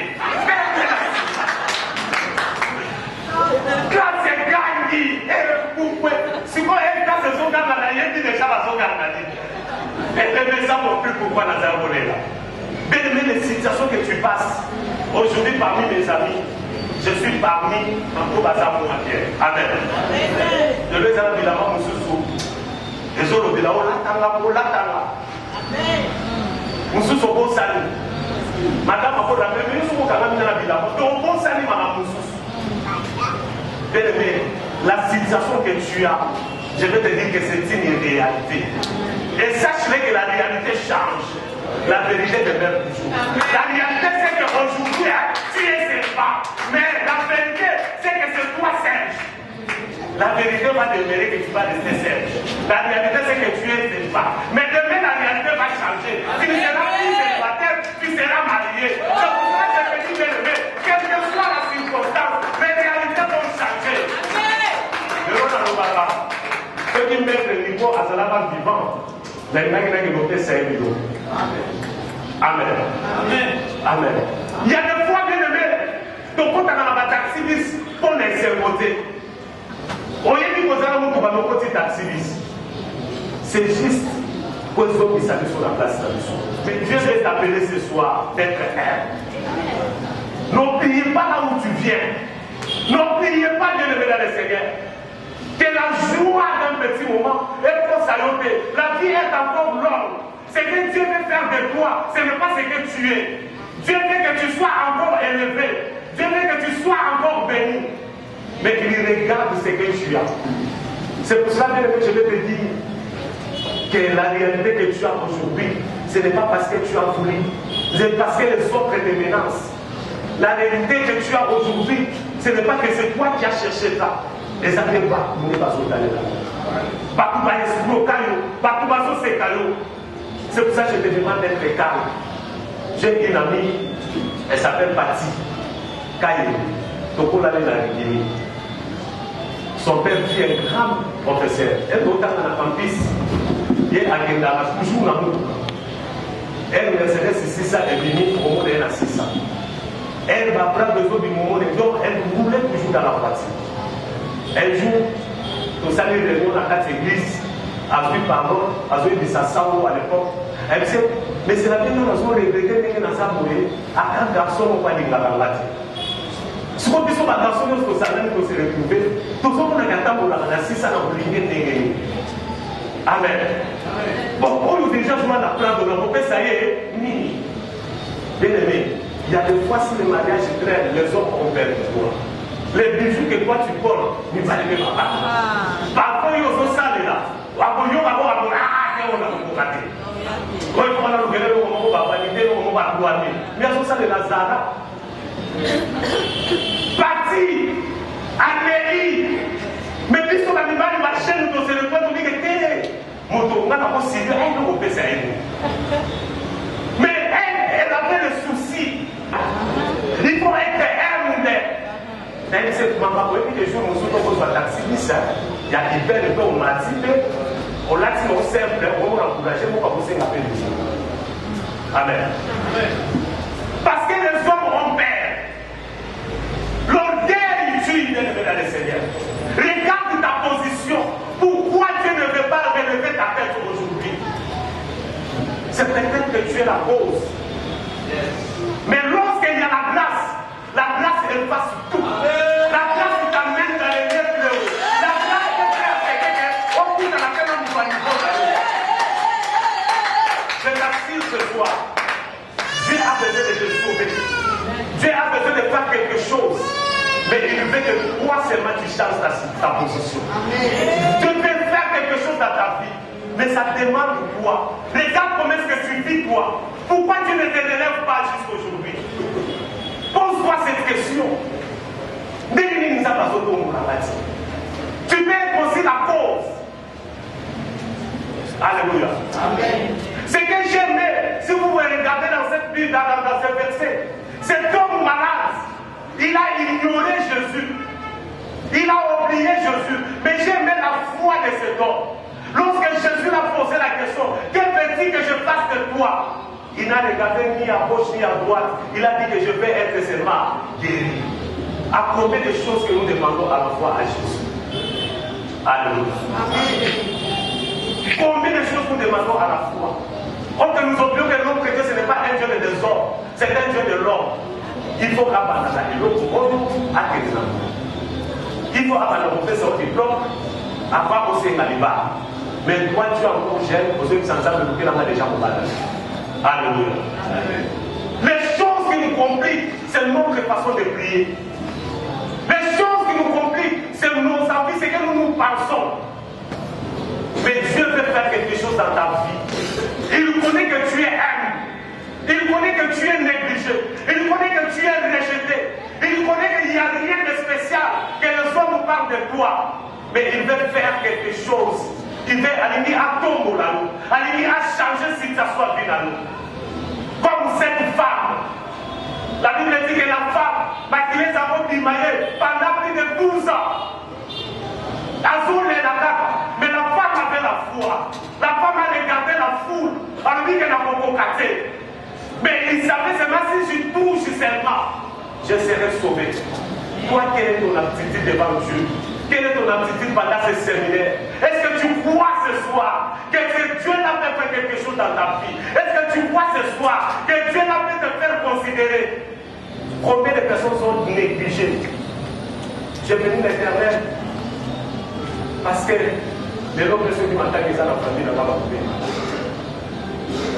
Quand c'est gagné, et pourquoi si vous êtes dans ce zone dans la yéti déjà la zone gagné. Et même ça mon plus pourquoi Nazar là. Bien aimé les situations que tu passes. Aujourd'hui parmi mes amis, je suis parmi un peu bazar pour Pierre. Amen. Je les ai dit là-bas, mon sous-sous. Les autres de là-haut, là-tanga. Mon sous-sous, bon salut. Madame, après la même, nous sommes quand même dans la ville là-bas. Donc, bon salut, madame, mon sous-sous. Bien aimé, la situation que tu as, je vais te dire que c'est une réalité. Et sache-le que la réalité change. La vérité demeure toujours. La réalité, c'est qu'aujourd'hui, tu es sympa. Mais la vérité, c'est que c'est toi, Serge. La vérité va demeurer que tu vas rester Serge. La réalité, c'est que tu es sympa. Mais demain, la réalité va changer. Tu ne seras plus célibataire, tu seras marié. C'est pour ça que je te dis, bien aimé, quelle que soit la circonstance, les réalités vont changer. Ce qui met le niveau à cela vivant, les gens qui ont été servis. Amen. Amen. Il y a des fois, bien aimé, donc quand on a un taxi, on est servoté. On y a dit que nous avons un petit taxi. C'est juste pour ceux qui s'habillent sur la place d'habitude. Mais Dieu veut t'appeler ce soir d'être un. N'oubliez pas là où tu viens. N'oubliez pas, bien aimé dans le Seigneur. Que la joie d'un petit moment est trop salutée. La vie est encore longue. Ce que Dieu veut faire de toi, ce n'est pas ce que tu es. Dieu veut que tu sois encore élevé. Dieu veut que tu sois encore béni. Mais qu'il regarde ce que tu as. C'est pour cela que je vais te dire que la réalité que tu as aujourd'hui, ce n'est pas parce que tu as voulu, c'est parce que les autres te menacent. La réalité que tu as aujourd'hui, ce n'est pas que c'est toi qui as cherché ça. Et ça ne va pas se là. C'est pour ça que je te demande d'être calme. J'ai une amie, elle s'appelle Patti Kaye. Son père qui est un grand professeur. Elle est autant dans la campus. Elle est toujours dans le elle me laisse ici, ça est venu au monde, elle a 600. Elle va prendre besoin du moment, donc elle roulait toujours dans la voiture. Un jour, au salut de réunion à 4 églises, a vu pardon, a vu de sa sao à l'époque. Elle dit, mais c'est la bien que nous avons regretté que nous avons mouillé à 4 garçons au pas de la balade. Ce qu'on dit sur la garçon, nous avons se retrouver. Tout le monde a gâté pour la balade, ça n'a pas été. Amen. Bon, on nous dit déjà souvent d'apprendre, on peut ça y est, ni. Bien aimé, il y a des fois si le mariage traîne, les hommes ont perdu toi. Les bijoux que toi tu portes, ils ne valent pas. Parfois, ils ont ça là. On a Parti, Amélie, mais puisqu'on a mis mal marché, nous devons se retrouver, nous disons que on a considéré elle nous repère ça. Mais elle avait le souci. Il faut être elle. Elle dit que maman, oui, les jours où nous sommes taxi, il y a des belles peu, on m'a dit, on l'a dit, on simple, on m'a encouragé, on va vous appeler les jours. Amen. Parce que les hommes ont peur. L'orgueil tue dans le Seigneur. Regarde ta position. Pourquoi Dieu ne veut pas relever ta tête aujourd'hui? C'est peut-être que tu es la cause. Mais lorsqu'il y a la grâce efface tout. La grâce t'amène dans les lieux plus hauts. La grâce te fait affecter au bout de la peine du niveau. Je t'assure ce soir, Dieu a besoin de te sauver. Dieu a besoin de faire quelque chose. Mais il veut que toi seulement tu changes ta position. Dieu veut faire quelque chose dans ta vie. Mais ça demande quoi? Regarde comment est-ce que tu vis toi. Pourquoi tu ne te relèves pas jusqu'aujourd'hui? Pose-toi cette question. Tu peux être aussi la cause. Alléluia. Amen. Ce que j'aimais, si vous regardez dans cette Bible, dans ce verset, cet homme malade, il a ignoré Jésus. Il a oublié Jésus. Mais j'aimais la foi de cet homme. Lorsque Jésus l'a posé la question, que veux-tu que je fasse de toi? Il n'a regardé ni à gauche ni à droite. Il a dit que je vais être seulement guéri. À combien de choses que nous demandons à la fois à Jésus? Alléluia. Combien de choses nous demandons à la fois? Comme que nous oublions que notre Dieu, ce n'est pas un Dieu des hommes, c'est un Dieu de l'homme. Il faut qu'abandonner l'autre monde à quelqu'un. Il faut abandonner son diplôme, avoir aussi un aliba. Mais toi, tu es encore jeune, pour ceux qui sont ensemble, nous avons déjà mon bagage. Alléluia. Les choses qui nous compliquent, c'est notre façon de prier. Les choses qui nous compliquent, c'est nos envies, c'est que nous pensons. Mais Dieu veut faire quelque chose dans ta vie. Il connaît que tu es humble. Il connaît que tu es négligé. Il connaît que tu es rejeté. Il connaît qu'il n'y a rien de spécial, que les hommes parlent de toi. Mais il veut faire quelque chose. Il veut aligner à ton mot là, aligner à changer si ça soit bien à nous. Comme cette femme. La Bible dit que la femme m'a créé sa robe d'Imaïe pendant plus de 12 ans. Mais la femme avait la foi. La femme a regardé la foule. Elle dit qu'elle n'a pas convoqué. Mais il savait seulement si je touche seulement, je serai sauvé. Toi, quelle est ton attitude devant Dieu? Quelle est ton attitude pendant ce séminaire? Est-ce que tu crois ce soir que Dieu n'a pas fait quelque chose dans ta vie? Est-ce que tu crois ce soir que Dieu n'a pas te faire considérer? Combien de personnes sont négligées? J'ai béni l'Éternel parce que les autres personnes qui m'entendent, ils ont la famille là-bas.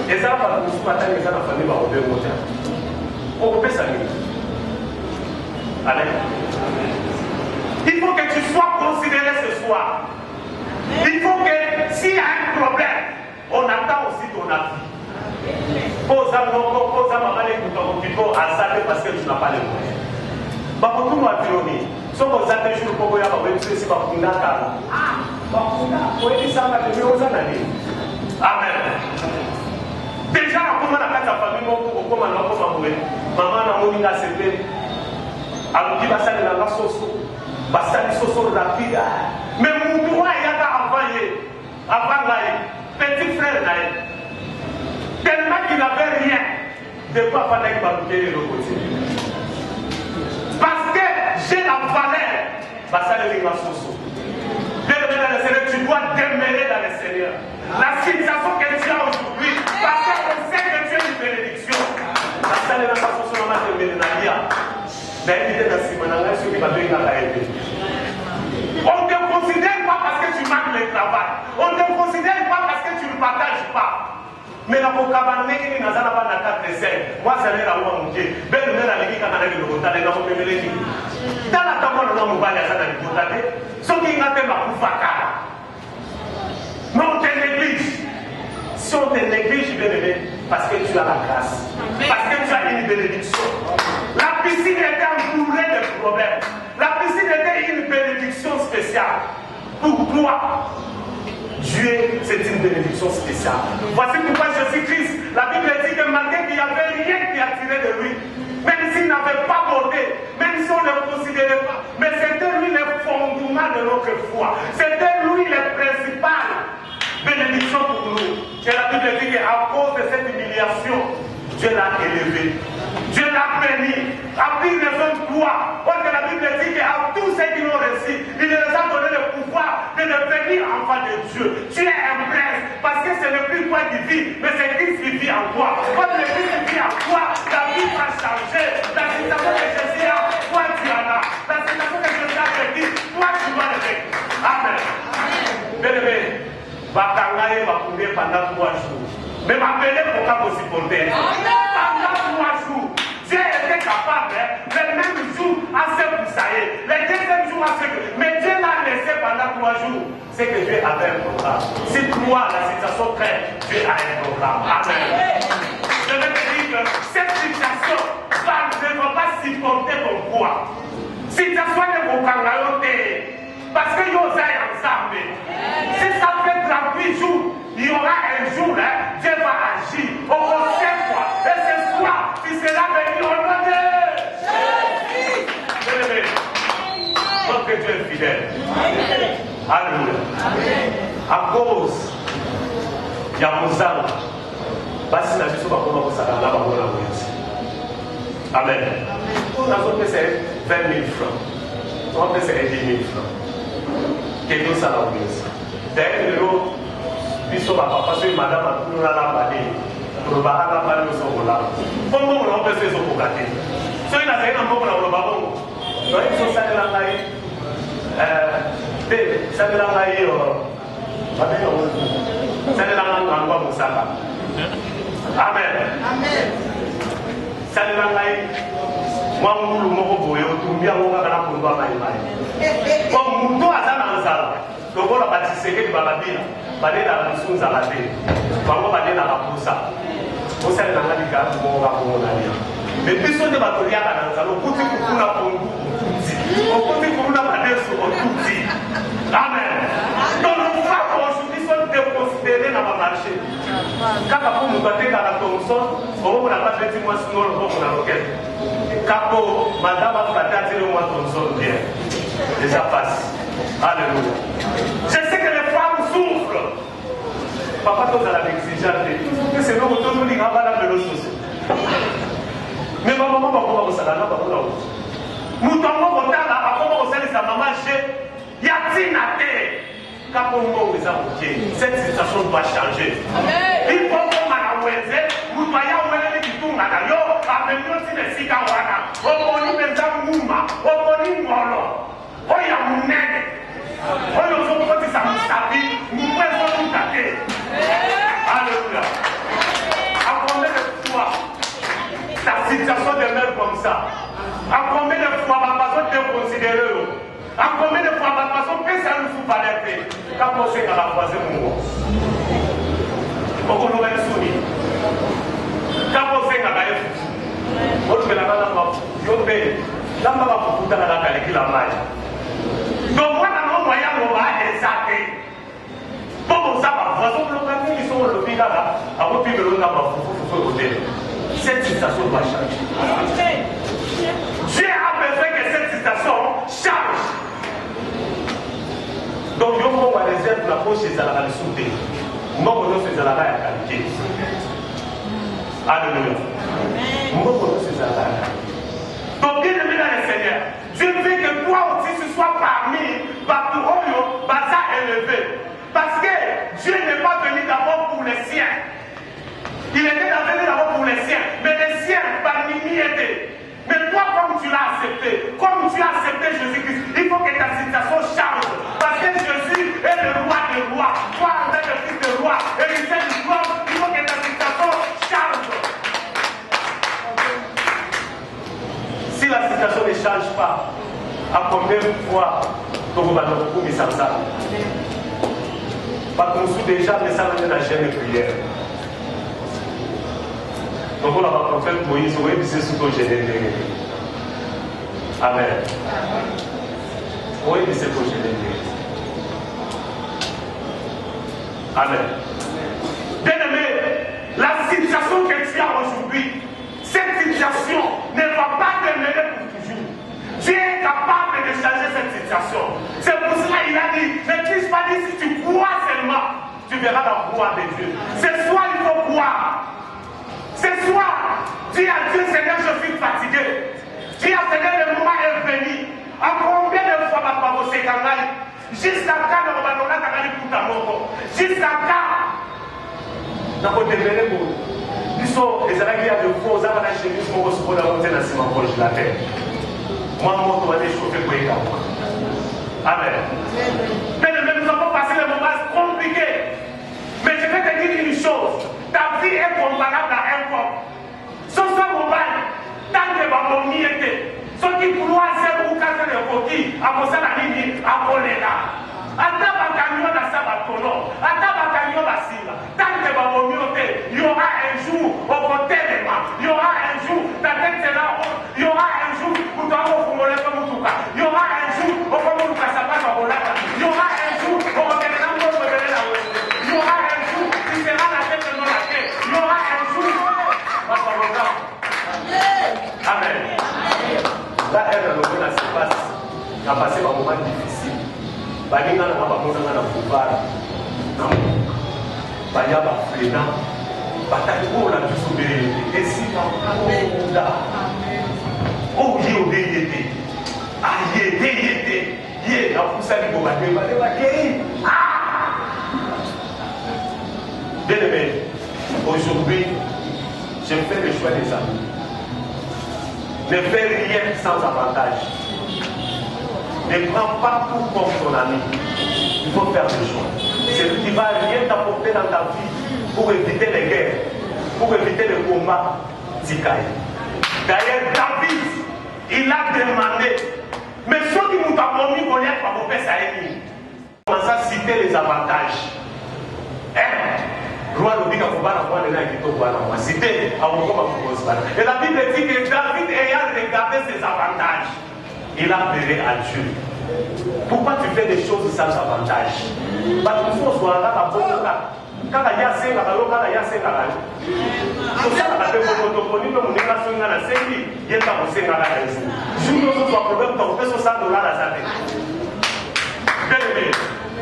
Et ça va nous matin, ils ont la famille là-bas. On peut s'allumer. Allez. Il faut que tu sois considéré ce soir. Il faut que s'il y a un problème, on attend aussi ton avis. Pose à maman les coups parce que tu n'as pas les moyens. Bakoutou m'a violé. Si on vous a des jours pour vous, si vous avez un cas. Amen. Déjà, comment on a fait sa famille, comment on a fait maman n'a pas eu ACP. Alors, qui va s'aller dans la sauce? Basali soso rapide. Mais mon droit il y a avant petit frère naïe. Tellement qu'il n'avait rien de quoi faire avec Balouké de l'autre côté. Parce que j'ai la valeur. Basali la soso. Tu dois demeurer dans le Seigneur. La situation que tu as aujourd'hui, parce qu'on sait que tu es une bénédiction. Basali la soso n'a pas de bénédiction. On ne te considère pas parce que tu manques le travail. On ne te considère pas parce que tu ne partages pas. Mais la vocabulaire qui n'a pas la 4 5. Moi, c'est là où on dit. Ben, on a dit qu'on a dit qu'on a dit qu'on a dit. Dans la table, on a dit qu'on a dit. Ce qui n'a pas de mais on te néglige. Si on te néglige, bien aimé, parce que tu as la grâce. Parce que tu as une bénédiction. La piscine était entourée de problèmes. La piscine était une bénédiction spéciale. Pour toi, Dieu, c'est une bénédiction spéciale. Voici pourquoi Jésus-Christ, la Bible dit que malgré qu'il n'y avait rien qui attirait de lui, même s'il n'avait pas porté, même si on ne le considérait pas, mais c'était lui le fondement de notre foi. C'était lui le principal bénédiction pour nous. Et la Bible dit qu'à cause de cette humiliation, Dieu l'a élevé. Dieu l'a béni. A pris raison de toi. Parce que la Bible dit qu'à tous ceux qui l'ont reçu, il leur a donné le pouvoir de devenir enfant de Dieu. Tu es un prince. Parce que ce n'est plus toi qui vis, mais c'est Christ qui vit en toi. Quand le Christ vit en toi, ta vie va changer. La situation que Jésus a, toi tu en as. La situation que Jésus a vécu, toi tu vas le vivre. Amen. Bien-aimé, Bakangaye va courir pendant 3 jours. Mais m'appeler pour pas vous supporter. Pendant 3 jours, Dieu était capable, le même jour, à ce que ça y est. Le deuxième jour, à ce que. Mais Dieu l'a laissé pendant 3 jours. C'est que Dieu avait un programme. Si toi, la situation crée, Dieu a un programme. Amen. Je vais te dire que cette situation ne va pas supporter ton poids. Situation ne va pas rater. Parce que nous sommes ensemble. Si ça fait 38 jours, il y aura un jour, Dieu va agir. Au prochaine fois. Et ce soir, tu seras venu au nom de Jésus. Notre Dieu est fidèle. Alléluia. à cause il y a Mozart basi na biso bakoma kosala na bango na wenzi. Amen. On a fait 20 000 francs. On a fait 10 000 francs. Quelque chose à la wenzi. D'ailleurs, biso papa parce que madame a tout la bali. Pour ba ala bali so bola. Bongo on a fait so kokate. So ina zena mbongo na lo babongo. No eso sale la ngai. Sale la ngai yo. Sale la ngai ngwa musaka. Amen. Amen. Sale la ngai mwangulu moko boye otumbia ngoka kana kumba mai mai. Ko mundo azana nzala. Lokola batiseke bababila. Badela musunza bate. Bango badela bapusa. Osale na ngai ka ngoka ngona lia. Mais biso de batolia kana nzala okuti kukuna pongu. Okuti kukuna badeso okuti. Amen. Donc nous faisons aujourd'hui sont déconsidérés dans ma marché. Quand vous nous battez dans la Thomson, vous n'avez pas dit moi sinon le bon on a roquette. Capo, madame a flatté le mois Thomson bien. Déjà passe. Alléluia. Je sais que les femmes souffrent. Papa toi à l'exigence. Que c'est nous tous nous ligons pas la vélo social. Mais maman va pouvoir ça là pas pour nous tombons au temps là après on s'est sa maman chez Yatina te. Cette situation doit changer. Il faut qu'on m'a ouézé, vous voyez où elle est qui tourne à yo, avec nous si les Sikawana, on connaît les Amouma, on connaît Molo, on y a mon nez, on y a mon petit Samusabi, nous pouvons tout gâter. Alléluia. À combien de fois ta situation demeure comme ça? À combien de fois ma façon de considérer? À combien de fois ma façon peut ça nous sous valeur? Quand on sait qu'à la croisée mon on nous met soumis. Quand on sait qu'à la on fait la main dans ma fouille. Là, ma fouille dans la calque la maille. Donc, moi, dans mon moyen, on va exalter. Bon, ça va. De toute façon, ils sont le pays là. À votre pays, le là, cette situation va changer. Dieu a besoin que cette situation change. Donc, il faut qu'on réserve la poche chez la souté. Non, on ne se la qualité. Alléluia. Non, on ne se la qualité. Donc, bien aimé dans le Seigneur, Dieu veut que toi aussi tu sois parmi Baturoyo, Baza élevé. Parce que Dieu n'est pas venu d'abord pour les siens. Il était venu d'abord pour les siens. Mais les siens, parmi lui étaient. Mais toi, comme tu l'as accepté, comme tu as accepté Jésus-Christ, il faut que ta situation change. Parce que Jésus est le roi des rois. Toi, en tant que fils de roi, héritier du roi, il faut que ta situation change. Si la situation ne change pas, à combien de fois tu vas beaucoup mis ça? Parce qu'on sous déjà, mais ça n'a pas jamais prière. Donc on a un prophète Moïse, oui, c'est ce que j'ai dit. Amen. Oui, c'est ce que j'ai dit. Amen. Bien-aimé, la situation que tu as aujourd'hui, cette situation ne va pas demeurer pour toujours. Dieu est capable de changer cette situation. C'est pour cela qu'il a dit, ne puisse pas dire si tu crois seulement, tu verras la gloire de Dieu. Ce soir, il faut croire. Ce soir, dis à Dieu, Seigneur, je suis fatigué. Dis à Seigneur, le moment est venu. À combien de fois ma parole s'est gagné? Jusqu'à quand on va donner ta gagne pour ta moto? Jusqu'à quand? N'a pas développé pour ils sont les amis qui ont de faux à la chemise pour se prendre la montée dans ce moment de la terre. Moi, mon moto va déchauffer pour y aller. Amen. Mais nous avons passé le moment compliqué. Mais je vais te dire une chose. Ta vie est comparable à un corps. Ce soit mobile, tant que ma famille était. Ceux qui croisent ou casser les coquilles, à cause de la ligne, à Coléra. À ta camion à Sabatono, à ta camion à Sila. Tant que ma famille était, il y aura un jour au côté de moi. Il y aura un jour, ta tête sera haute. Il y aura un jour où tu vas au Fumole comme Moutuka. Il y aura un jour où Moutuka Sabata va voler. Il y aura un jour où on te donnera pour venir la ouest. Il y aura un jour qui sera la tête de la tête. Il y aura un jour. Amen. Là, elle a se passe. On a passé un moment difficile. Balinga n'a pas besoin de pouvoir. Baya bafrena batali oyo na biso belele esika oda oye obeye te aye te ye te ye apusani bobade bade bakei. Bien aimé, aujourd'hui je fais le choix des amis. Ne fais rien sans avantage. Ne prends pas tout comme ton ami. Il faut faire des choix. C'est lui qui va rien t'apporter dans ta vie pour éviter les guerres, pour éviter les combats. D'ailleurs, David, il a demandé, mais ceux qui nous ont promis qu'on y a pas mon père, ça est mis. On commence à citer les avantages. Et la Bible dit que David ayant regardé ses avantages, il a appelé à Dieu. Pourquoi tu fais des choses sans avantage? Parce que nous sommes là, quand il y a 5 ans, quand il y a 5 ans, tout ça, on a fait beaucoup de problèmes, mais on est là sur une année, c'est qui? Il y a un problème à la raison. Si nous avons un problème, on fait $60 à la tête. Bien aimé,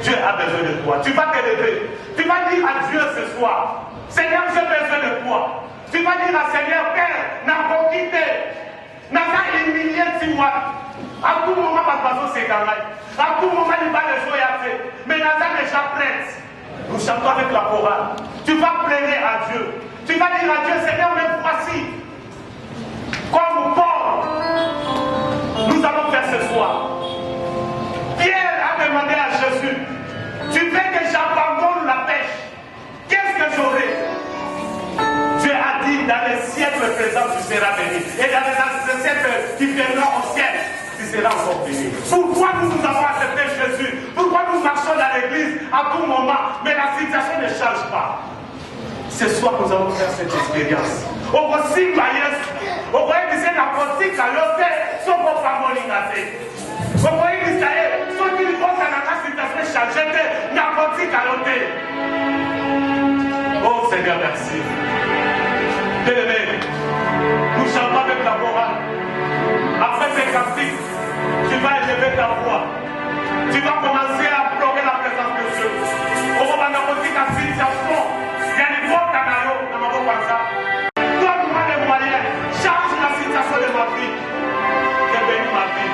Dieu a besoin de toi. Tu vas te lever. Tu vas dire à Dieu ce soir, Seigneur, j'ai besoin de toi. Tu vas dire à Seigneur, Père, n'a pas quitté, n'a pas humilié, dis-moi. À tout moment, ma façon c'est quand même. À tout moment, il va le jouer à fait. Mais n'a pas déjà prête. Nous chantons avec la chorale. Tu vas plaider à Dieu. Tu vas dire à Dieu, Seigneur, me voici. Comme Paul, nous allons faire ce soir. Pierre a demandé à Jésus, tu veux que j'abandonne la pêche? Qu'est-ce que j'aurai? Dieu a dit, dans les siècles présents, tu seras béni. Et dans les siècles qui viendront au ciel, tu seras encore béni. Pourquoi nous avons accepté Jésus? Pourquoi nous marchons dans l'église à tout moment, mais la situation ne change pas? Ce soir, nous allons faire cette expérience. On va s'y bailler. On va essayer d'apporter à l'autre, sans qu'on pas mourir. On va essayer, sans qu'il faut que la situation change, n'apporte qu'à l'autre. Oh Seigneur, merci. Bien-aimé, nous chantons avec la chorale. Après ces cantiques, tu vas élever ta voix. Tu vas commencer à pleurer la présence de Dieu. On va n'apporter qu'à situation. Il y a des mots dans la roue, dans ma voix comme ça. Donne-moi les moyens. Change la situation de ma vie. Que bénis ma vie.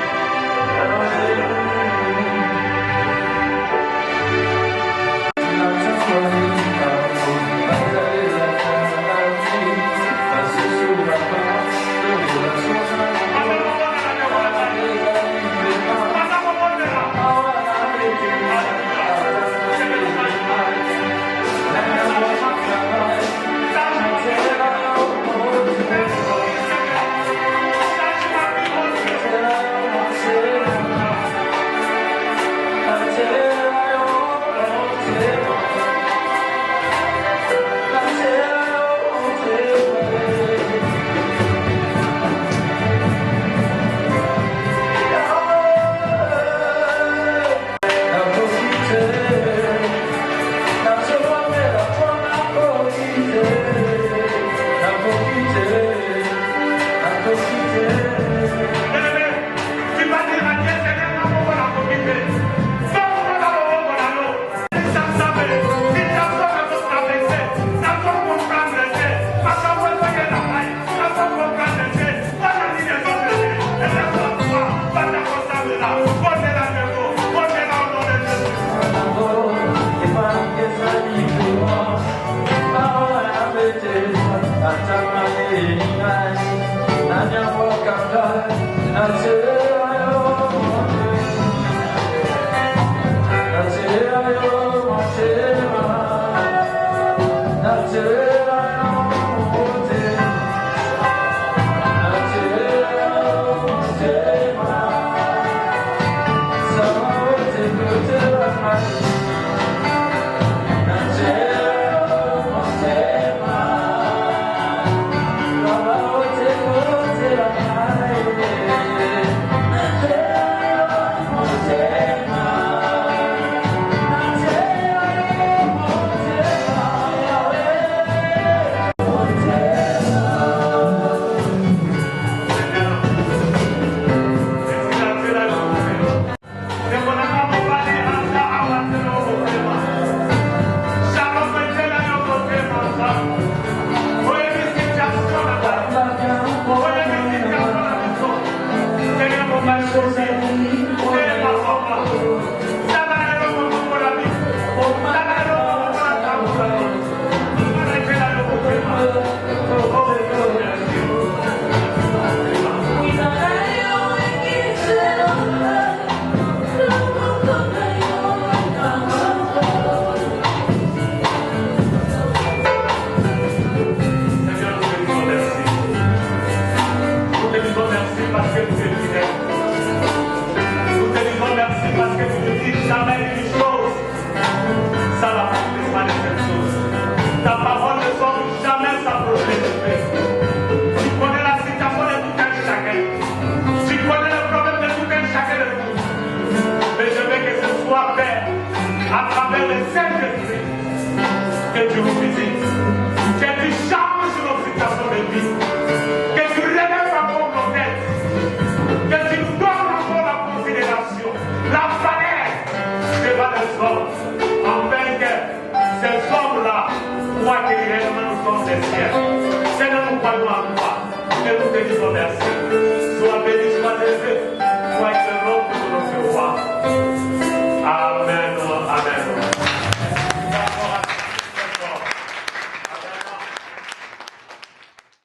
dit jamais une chose sans l'accomplissement de cette chose. Ta parole ne sort jamais sans projet de paix. Tu connais la situation de tout un chacun. Tu connais le problème de tout un chacun de nous. Mais je veux que ce soit fait à travers le Saint-Esprit que tu nous visites, que tu changes nos situations de vie, que tu relèves encore nos têtes, que tu nous donnes encore la considération, la valeur devant les hommes, afin que ces hommes-là croient que réellement nous sommes des cieux. Seigneur, nous croyons en toi, et nous te disons merci.